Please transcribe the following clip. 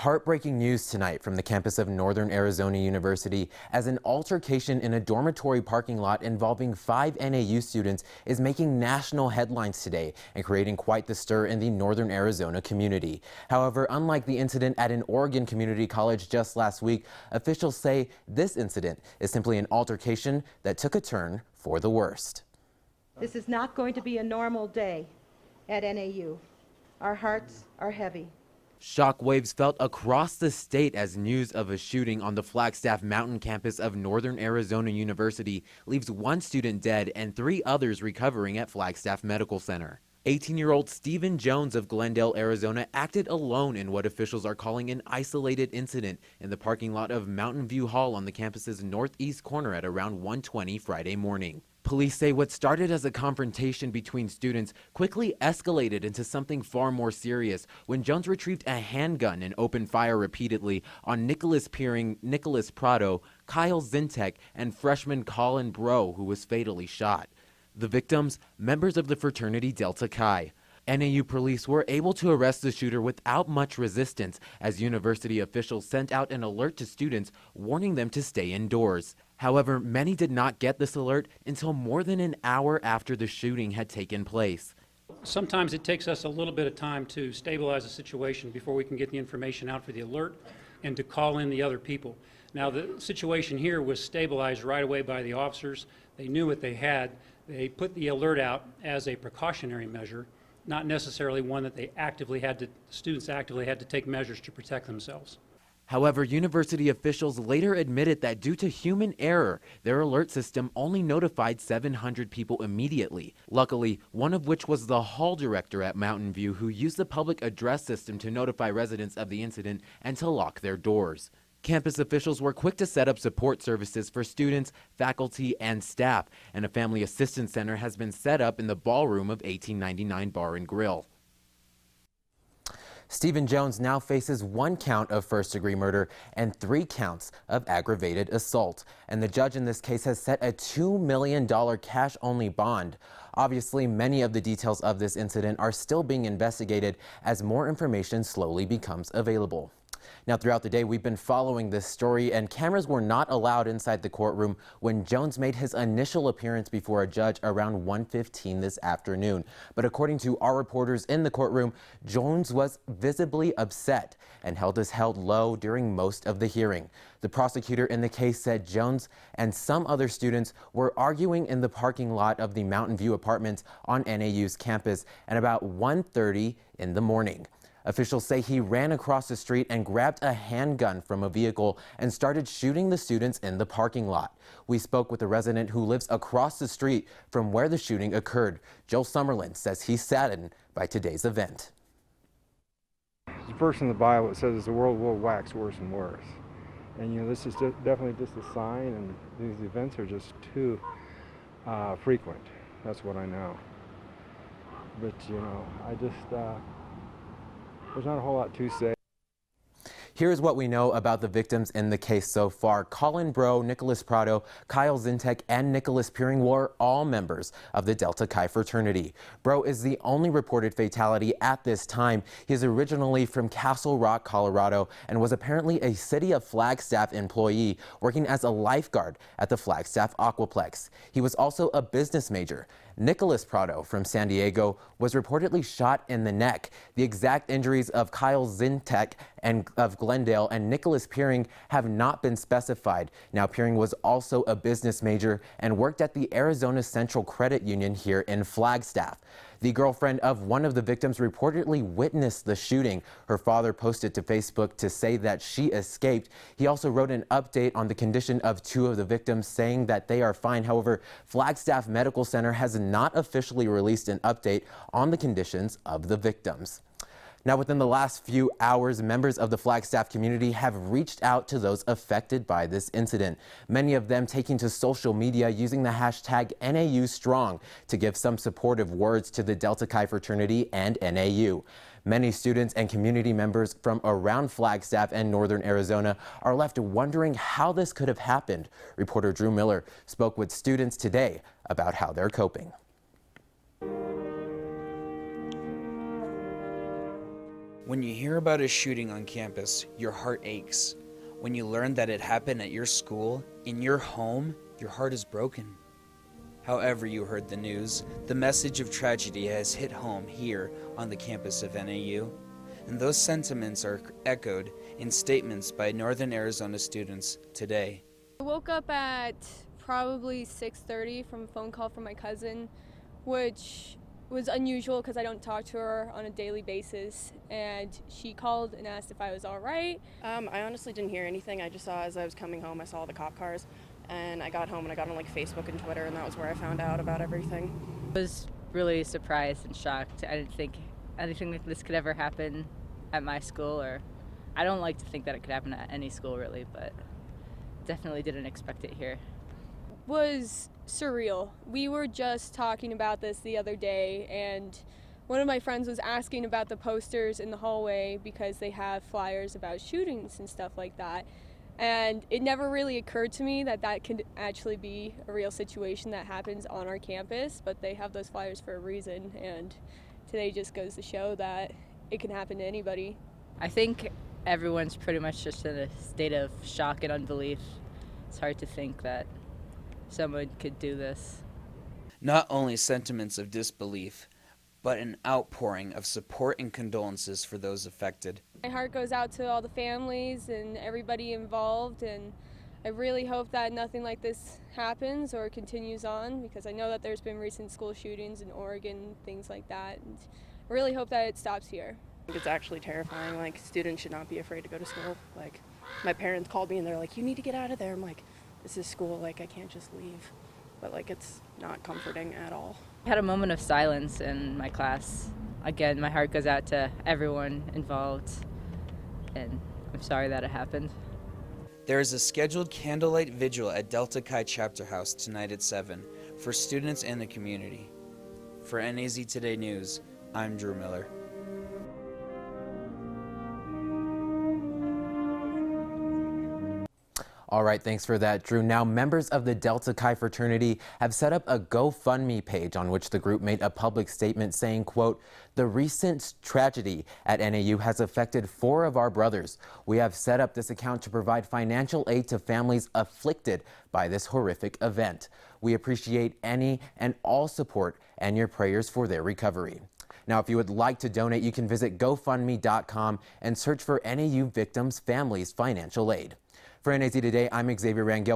Heartbreaking news tonight from the campus of Northern Arizona University as an altercation in a dormitory parking lot involving 5 NAU students is making national headlines today and creating quite the stir in the Northern Arizona community. However, unlike the incident at an Oregon community college just last week, officials say this incident is simply an altercation that took a turn for the worst. This is not going to be a normal day at NAU. Our hearts are heavy. Shockwaves felt across the state as news of a shooting on the Flagstaff Mountain campus of Northern Arizona University leaves 1 student dead and 3 others recovering at Flagstaff Medical Center. 18-year-old Steven Jones of Glendale, Arizona acted alone in what officials are calling an isolated incident in the parking lot of Mountain View Hall on the campus's northeast corner at around 1:20 Friday morning. Police say what started as a confrontation between students quickly escalated into something far more serious when Jones retrieved a handgun and opened fire repeatedly on Nicholas Piring, Nicholas Prato, Kyle Zientek, and freshman Colin Brough, who was fatally shot. The victims, members of the fraternity Delta Chi. NAU police were able to arrest the shooter without much resistance as university officials sent out an alert to students warning them to stay indoors. However, many did not get this alert until more than an hour after the shooting had taken place. Sometimes it takes us a little bit of time to stabilize a situation before we can get the information out for the alert and to call in the other people. Now, the situation here was stabilized right away by the officers. They knew what they had. They put the alert out as a precautionary measure, not necessarily one that students actively had to take measures to protect themselves. However, university officials later admitted that due to human error, their alert system only notified 700 people immediately. Luckily, one of which was the hall director at Mountain View, who used the public address system to notify residents of the incident and to lock their doors. Campus officials were quick to set up support services for students, faculty, and staff, and a family assistance center has been set up in the ballroom of 1899 Bar and Grill. Steven Jones now faces 1 count of first-degree murder and 3 counts of aggravated assault. And the judge in this case has set a $2 million cash-only bond. Obviously, many of the details of this incident are still being investigated as more information slowly becomes available. Now, throughout the day, we've been following this story, and cameras were not allowed inside the courtroom when Jones made his initial appearance before a judge around 1:15 this afternoon. But according to our reporters in the courtroom, Jones was visibly upset and held his head low during most of the hearing. The prosecutor in the case said Jones and some other students were arguing in the parking lot of the Mountain View apartments on NAU's campus at about 1:30 in the morning. Officials say he ran across the street and grabbed a handgun from a vehicle and started shooting the students in the parking lot. We spoke with a resident who lives across the street from where the shooting occurred. Joe Summerlin says he's saddened by today's event. There's a verse in the Bible that says the world will wax worse and worse. And this is definitely just a sign, and these events are just too frequent. That's what I know. But I just there's not a whole lot to say. Here's what we know about the victims in the case so far. Colin Brough, Nicholas Prato, Kyle Zientek, and Nicholas Prato were all members of the Delta Chi fraternity. Brough is the only reported fatality at this time. He is originally from Castle Rock, Colorado, and was apparently a City of Flagstaff employee working as a lifeguard at the Flagstaff Aquaplex. He was also a business major. Nicholas Prato from San Diego was reportedly shot in the neck. The exact injuries of Kyle Zientek and of Glendale and Nicholas Piring have not been specified. Now, Piring was also a business major and worked at the Arizona Central Credit Union here in Flagstaff. The girlfriend of one of the victims reportedly witnessed the shooting. Her father posted to Facebook to say that she escaped. He also wrote an update on the condition of 2 of the victims, saying that they are fine. However, Flagstaff Medical Center has not officially released an update on the conditions of the victims. Now, within the last few hours, members of the Flagstaff community have reached out to those affected by this incident, many of them taking to social media using the hashtag NAUStrong to give some supportive words to the Delta Chi fraternity and NAU. Many students and community members from around Flagstaff and Northern Arizona are left wondering how this could have happened. Reporter Drew Miller spoke with students today about how they're coping. When you hear about a shooting on campus, your heart aches. When you learn that it happened at your school, in your home, your heart is broken. However you heard the news, the message of tragedy has hit home here on the campus of NAU, and those sentiments are echoed in statements by Northern Arizona students today. I woke up at probably 6:30 from a phone call from my cousin, which was unusual because I don't talk to her on a daily basis, and she called and asked if I was all right. I honestly didn't hear anything. I just saw, as I was coming home, I saw the cop cars, and I got home and I got on like Facebook and Twitter, and that was where I found out about everything. I was really surprised and shocked. I didn't think anything like this could ever happen at my school, or I don't like to think that it could happen at any school really, but definitely didn't expect it here. Was surreal. We were just talking about this the other day, and one of my friends was asking about the posters in the hallway because they have flyers about shootings and stuff like that. And it never really occurred to me that that could actually be a real situation that happens on our campus, but they have those flyers for a reason, and today just goes to show that it can happen to anybody. I think everyone's pretty much just in a state of shock and unbelief. It's hard to think that someone could do this. Not only sentiments of disbelief, but an outpouring of support and condolences for those affected. My heart goes out to all the families and everybody involved, and I really hope that nothing like this happens or continues on, because I know that there's been recent school shootings in Oregon, things like that, and I really hope that it stops here. It's actually terrifying. Like, students should not be afraid to go to school. Like, my parents called me and they're like, you need to get out of there. I'm like, this is school, like I can't just leave. But like, it's not comforting at all. I had a moment of silence in my class. Again, my heart goes out to everyone involved, and I'm sorry that it happened. There is a scheduled candlelight vigil at Delta Chi Chapter House tonight at 7 for students and the community. For NAZ Today News, I'm Drew Miller. All right, thanks for that, Drew. Now, members of the Delta Chi fraternity have set up a GoFundMe page on which the group made a public statement saying, quote, "The recent tragedy at NAU has affected 4 of our brothers. We have set up this account to provide financial aid to families afflicted by this horrific event. We appreciate any and all support and your prayers for their recovery." Now, if you would like to donate, you can visit GoFundMe.com and search for NAU victims' families' financial aid. For NAZ Today, I'm Xavier Rangel.